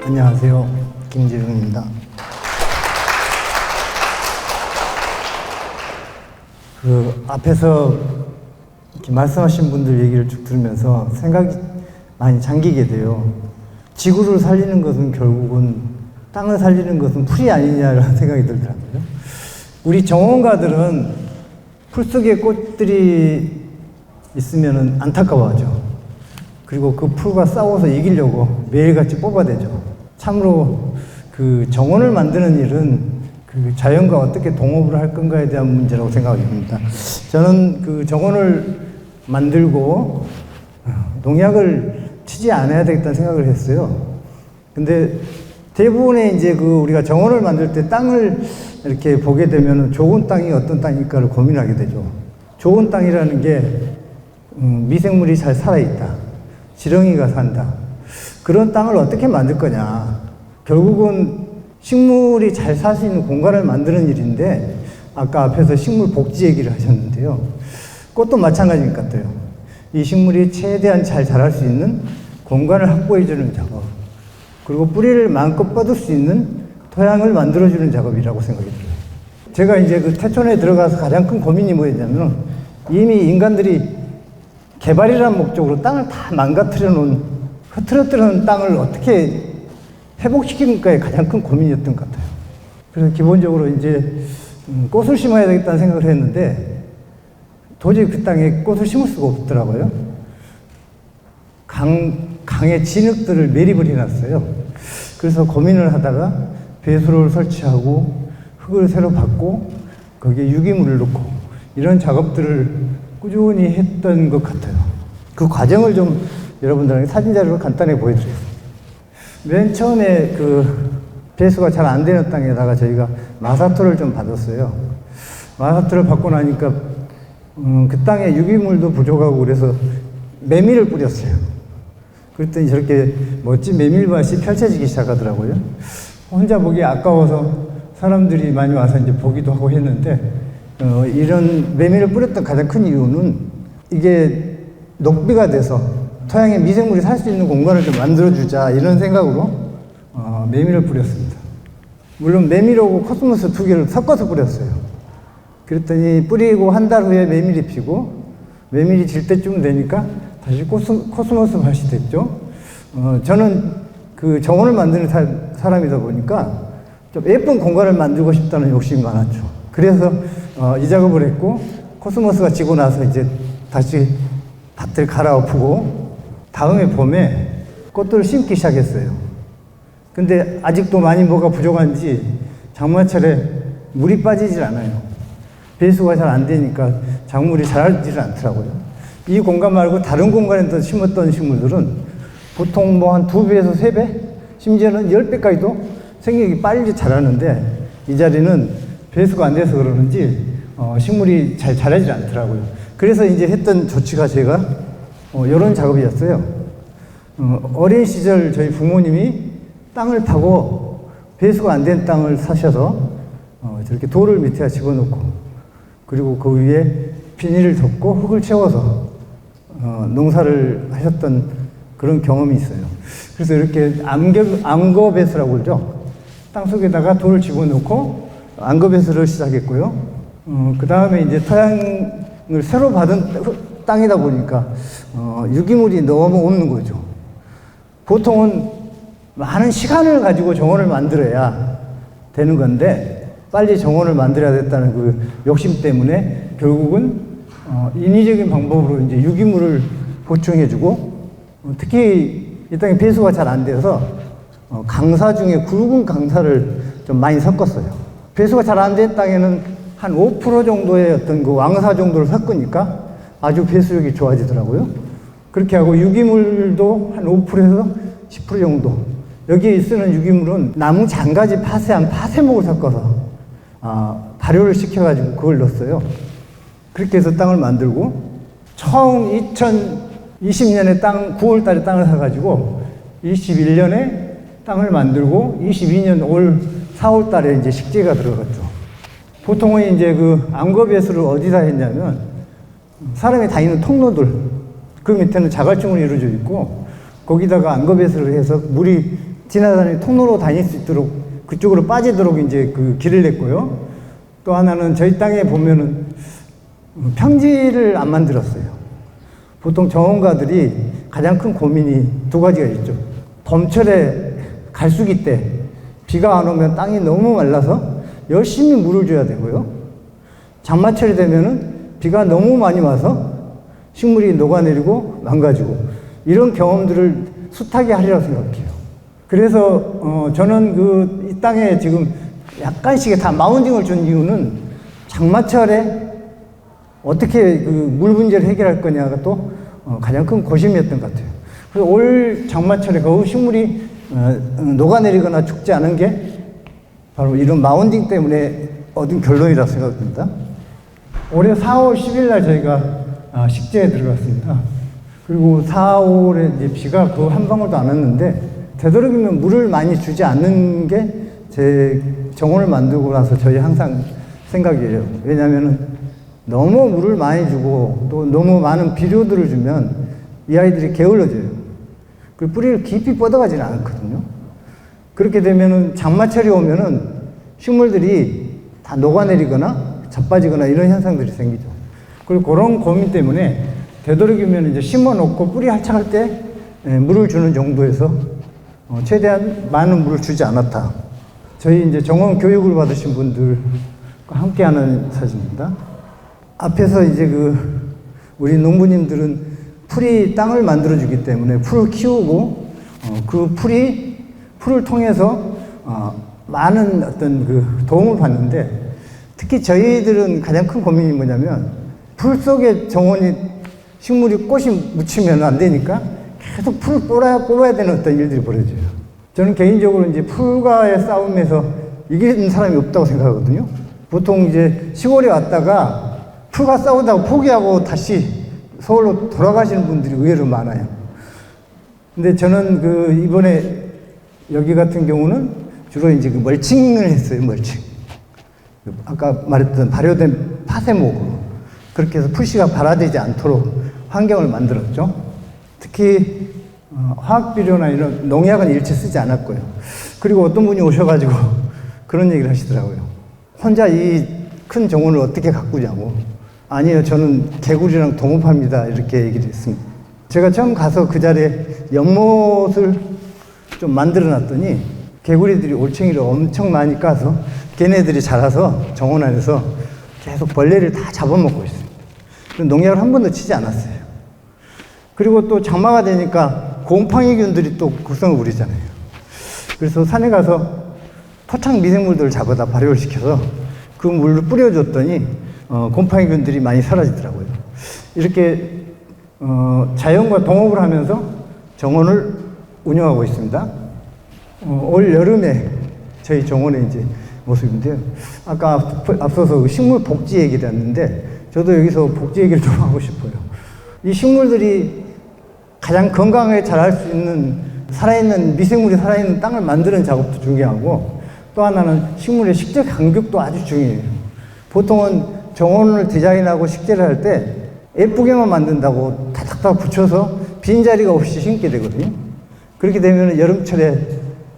안녕하세요. 김재웅입니다. 앞에서 이렇게 말씀하신 분들 얘기를 쭉 들으면서 생각이 많이 잠기게 돼요. 지구를 살리는 것은 결국은 땅을 살리는 것은 풀이 아니냐라는 생각이 들더라고요. 우리 정원가들은 풀 속에 꽃들이 있으면 안타까워하죠. 그리고 그 풀과 싸워서 이기려고 매일같이 뽑아대죠. 참으로 그 정원을 만드는 일은 그 자연과 어떻게 동업을 할 건가에 대한 문제라고 생각이 듭니다. 저는 그 정원을 만들고 농약을 치지 않아야 되겠다는 생각을 했어요. 근데 대부분의 이제 우리가 정원을 만들 때 땅을 이렇게 보게 되면 좋은 땅이 어떤 땅일까를 고민하게 되죠. 좋은 땅이라는 게 미생물이 잘 살아있다. 지렁이가 산다. 그런 땅을 어떻게 만들 거냐. 결국은 식물이 잘 살 수 있는 공간을 만드는 일인데, 아까 앞에서 식물 복지 얘기를 하셨는데요. 꽃도 마찬가지인 것 같아요. 이 식물이 최대한 잘 자랄 수 있는 공간을 확보해주는 작업, 그리고 뿌리를 마음껏 뻗을 수 있는 토양을 만들어주는 작업이라고 생각이 들어요. 제가 이제 그 태촌에 들어가서 가장 큰 고민이 뭐였냐면, 이미 인간들이 개발이라는 목적으로 땅을 다 망가뜨려 놓은, 흐트러뜨려 놓은 땅을 어떻게 회복시키는가에 가장 큰 고민이었던 것 같아요. 그래서 기본적으로 이제 꽃을 심어야 되겠다는 생각을 했는데 도저히 그 땅에 꽃을 심을 수가 없더라고요. 강의 진흙들을 매립을 해놨어요. 그래서 고민을 하다가 배수로를 설치하고 흙을 새로 받고 거기에 유기물을 넣고 이런 작업들을 꾸준히 했던 것 같아요. 그 과정을 좀 여러분들에게 사진 자료로 간단히 보여드리겠습니다. 맨 처음에 배수가 잘 안 되는 땅에다가 저희가 마사토를 좀 받았어요. 마사토를 받고 나니까 그 땅에 유기물도 부족하고 그래서 메밀을 뿌렸어요. 그랬더니 저렇게 멋진 메밀밭이 펼쳐지기 시작하더라고요. 혼자 보기 아까워서 사람들이 많이 와서 이제 보기도 하고 했는데, 이런 메밀을 뿌렸던 가장 큰 이유는 이게 녹비가 돼서 토양에 미생물이 살 수 있는 공간을 좀 만들어주자 이런 생각으로 메밀을 뿌렸습니다. 물론 메밀하고 코스모스 두 개를 섞어서 뿌렸어요. 그랬더니 뿌리고 한 달 후에 메밀이 피고 메밀이 질 때쯤 되니까 다시 코스모스 밭이 됐죠. 저는 그 정원을 만드는 사람이다 보니까 좀 예쁜 공간을 만들고 싶다는 욕심이 많았죠. 그래서 이 작업을 했고, 코스모스가 지고 나서 이제 다시 밭을 갈아엎고 다음에 봄에 꽃들을 심기 시작했어요. 근데 아직도 많이 뭐가 부족한지 장마철에 물이 빠지질 않아요. 배수가 잘 안 되니까 작물이 자라지를 않더라고요. 이 공간 말고 다른 공간에서 심었던 식물들은 보통 뭐 한 2배에서 3배? 심지어는 10배까지도 생육이 빨리 자라는데 이 자리는 배수가 안 돼서 그러는지 식물이 잘 자라지 않더라고요. 그래서 이제 했던 조치가 제가 이런 작업이었어요. 어린 시절 저희 부모님이 땅을 파고 배수가 안 된 땅을 사셔서 저렇게 돌을 밑에 집어넣고 그리고 그 위에 비닐을 덮고 흙을 채워서 농사를 하셨던 그런 경험이 있어요. 그래서 이렇게 암거배수라고 그러죠. 땅속에다가 돌을 집어넣고 암거배수를 시작했고요. 그 다음에 이제 토양을 새로 받은 땅이다 보니까 유기물이 너무 없는 거죠. 보통은 많은 시간을 가지고 정원을 만들어야 되는 건데 빨리 정원을 만들어야 됐다는 그 욕심 때문에 결국은 인위적인 방법으로 이제 유기물을 보충해주고, 특히 이 땅에 배수가 잘 안 돼서 강사 중에 굵은 강사를 좀 많이 섞었어요. 배수가 잘 안 된 땅에는 한 5% 정도의 어떤 그 왕사 정도를 섞으니까 아주 배수력이 좋아지더라고요. 그렇게 하고 유기물도 한 5%에서 10% 정도. 여기에 쓰는 유기물은 나무 장가지 파쇄한 파쇄목을 섞어서 발효를 시켜가지고 그걸 넣었어요. 그렇게 해서 땅을 만들고, 처음 2020년에 9월 달에 땅을 사가지고 21년에 땅을 만들고 22년 올 4월 달에 이제 식재가 들어갔죠. 보통은 이제 암거배수를 어디다 했냐면 사람이 다니는 통로들, 그 밑에는 자갈증으로 이루어져 있고 거기다가 암거배수를 해서 물이 지나다니는 통로로 다닐 수 있도록 그쪽으로 빠지도록 이제 그 길을 냈고요. 또 하나는 저희 땅에 보면은 평지를 안 만들었어요. 보통 정원가들이 가장 큰 고민이 두 가지가 있죠. 봄철에 갈수기 때 비가 안 오면 땅이 너무 말라서 열심히 물을 줘야 되고요. 장마철이 되면은 비가 너무 많이 와서 식물이 녹아내리고 망가지고 이런 경험들을 숱하게 하리라고 생각해요. 그래서 저는 이 땅에 지금 약간씩의 다 마운딩을 준 이유는 장마철에 어떻게 그 물 문제를 해결할 거냐가 또 가장 큰 고심이었던 것 같아요. 그래서 올 장마철에 겨우 식물이 녹아내리거나 죽지 않은 게 바로 이런 마운딩 때문에 얻은 결론이라고 생각됩니다. 올해 4월 10일 날 저희가 식재에 들어갔습니다. 그리고 4, 5월에 이제 비가 그 한 방울도 안 왔는데 되도록이면 물을 많이 주지 않는 게 제 정원을 만들고 나서 저희 항상 생각이에요. 왜냐하면 너무 물을 많이 주고 또 너무 많은 비료들을 주면 이 아이들이 게을러져요. 그 뿌리를 깊이 뻗어가지는 않거든요. 그렇게 되면은 장마철이 오면은 식물들이 다 녹아내리거나 자빠지거나 이런 현상들이 생기죠. 그리고 그런 고민 때문에 되도록이면 이제 심어 놓고 뿌리 활착할 때 물을 주는 정도에서 최대한 많은 물을 주지 않았다. 저희 이제 정원 교육을 받으신 분들과 함께하는 사진입니다. 앞에서 이제 우리 농부님들은 풀이 땅을 만들어주기 때문에 풀을 키우고 그 풀을 통해서 많은 어떤 도움을 받는데 특히 저희들은 가장 큰 고민이 뭐냐면 풀 속에 정원이 식물이 꽃이 묻히면 안 되니까 계속 풀을 뽑아야 되는 어떤 일들이 벌어져요. 저는 개인적으로 이제 풀과의 싸움에서 이기는 사람이 없다고 생각하거든요. 보통 이제 시골에 왔다가 풀과 싸우다가 포기하고 다시 서울로 돌아가시는 분들이 의외로 많아요. 근데 저는 이번에 여기 같은 경우는 주로 이제 멀칭을 했어요, 멀칭. 아까 말했던 발효된 파쇄목으로. 그렇게 해서 풀씨가 발화되지 않도록 환경을 만들었죠. 특히 화학비료나 이런 농약은 일체 쓰지 않았고요. 그리고 어떤 분이 오셔가지고 그런 얘기를 하시더라고요. 혼자 이 큰 정원을 어떻게 가꾸냐고. 아니요, 저는 개구리랑 동업합니다. 이렇게 얘기를 했습니다. 제가 처음 가서 그 자리에 연못을 좀 만들어 놨더니 개구리들이 올챙이를 엄청 많이 까서 걔네들이 자라서 정원 안에서 계속 벌레를 다 잡아먹고 있어요. 농약을 한 번도 치지 않았어요. 그리고 또 장마가 되니까 곰팡이균들이 또 극성을 부리잖아요. 그래서 산에 가서 토착 미생물들을 잡아다 발효를 시켜서 그 물을 뿌려줬더니 곰팡이균들이 많이 사라지더라고요. 이렇게 자연과 동업을 하면서 정원을 운영하고 있습니다. 올 여름에 저희 정원의 이제 모습인데요. 아까 앞서서 식물 복지 얘기를 했는데 저도 여기서 복지 얘기를 좀 하고 싶어요. 이 식물들이 가장 건강하게 자랄 수 있는 살아있는 미생물이 살아있는 땅을 만드는 작업도 중요하고 또 하나는 식물의 식재 간격도 아주 중요해요. 보통은 정원을 디자인하고 식재를 할 때 예쁘게만 만든다고 다닥다닥 붙여서 빈자리가 없이 심게 되거든요. 그렇게 되면 여름철에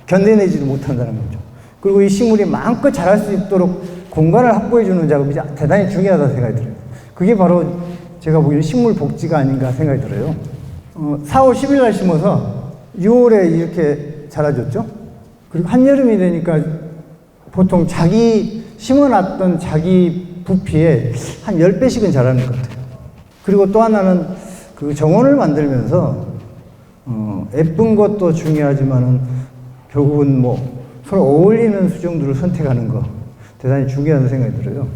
견뎌내지도 못한다는 거죠. 그리고 이 식물이 마음껏 자랄 수 있도록 공간을 확보해 주는 작업이 대단히 중요하다고 생각이 들어요. 그게 바로 제가 보기에는 식물 복지가 아닌가 생각이 들어요. 4월 10일 날 심어서 6월에 이렇게 자라줬죠. 그리고 한여름이 되니까 보통 자기 심어놨던 자기 부피에 한 10배씩은 자라는 것 같아요. 그리고 또 하나는 그 정원을 만들면서 예쁜 것도 중요하지만은 결국은 서로 어울리는 수종들을 선택하는 거 대단히 중요하다는 생각이 들어요.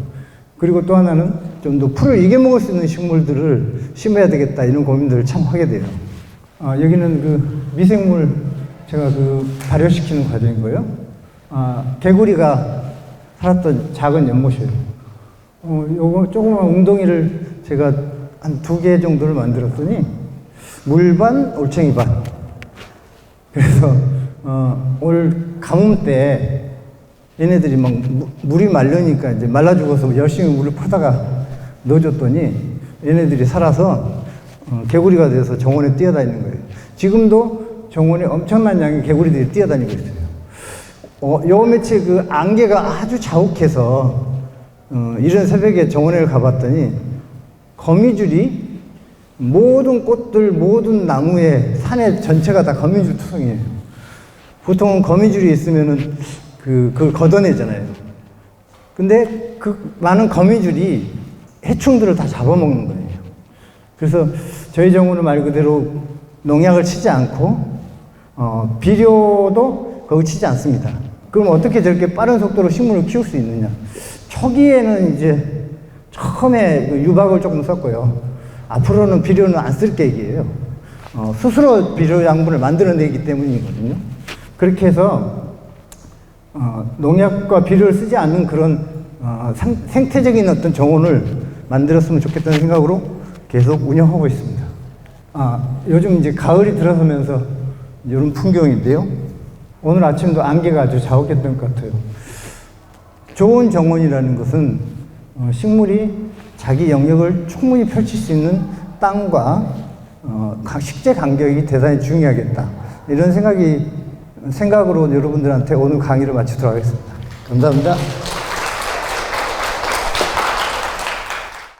그리고 또 하나는 좀 더 풀을 이겨먹을 수 있는 식물들을 심어야 되겠다 이런 고민들을 참 하게 돼요. 여기는 미생물 제가 발효시키는 과정인 거예요. 개구리가 살았던 작은 연못이에요. 요거 조그만 웅덩이를 제가 한 2개 정도를 만들었더니 물반, 올챙이 반. 그래서 올 가뭄 때 얘네들이 막 물이 마르니까 이제 말라 죽어서 열심히 물을 퍼다가 넣어줬더니 얘네들이 살아서 개구리가 돼서 정원에 뛰어다니는 거예요. 지금도 정원에 엄청난 양의 개구리들이 뛰어다니고 있어요. 요 며칠 그 안개가 아주 자욱해서 이른 새벽에 정원에 가봤더니 거미줄이 모든 꽃들, 모든 나무에 산에 전체가 다 거미줄 투성이에요. 보통은 거미줄이 있으면은 그걸 걷어내잖아요. 근데 그 많은 거미줄이 해충들을 다 잡아먹는 거예요. 그래서 저희 정원은 말 그대로 농약을 치지 않고 비료도 거의 치지 않습니다. 그럼 어떻게 저렇게 빠른 속도로 식물을 키울 수 있느냐? 초기에는 이제 처음에 유박을 조금 썼고요. 앞으로는 비료는 안 쓸 계획이에요. 스스로 비료 양분을 만들어내기 때문이거든요. 그렇게 해서 농약과 비료를 쓰지 않는 그런 생태적인 어떤 정원을 만들었으면 좋겠다는 생각으로 계속 운영하고 있습니다. 요즘 이제 가을이 들어서면서 이런 풍경인데요. 오늘 아침도 안개가 아주 자욱했던 것 같아요. 좋은 정원이라는 것은 식물이 자기 영역을 충분히 펼칠 수 있는 땅과 식재 간격이 대단히 중요하겠다. 이런 생각으로 여러분들한테 오늘 강의를 마치도록 하겠습니다. 감사합니다.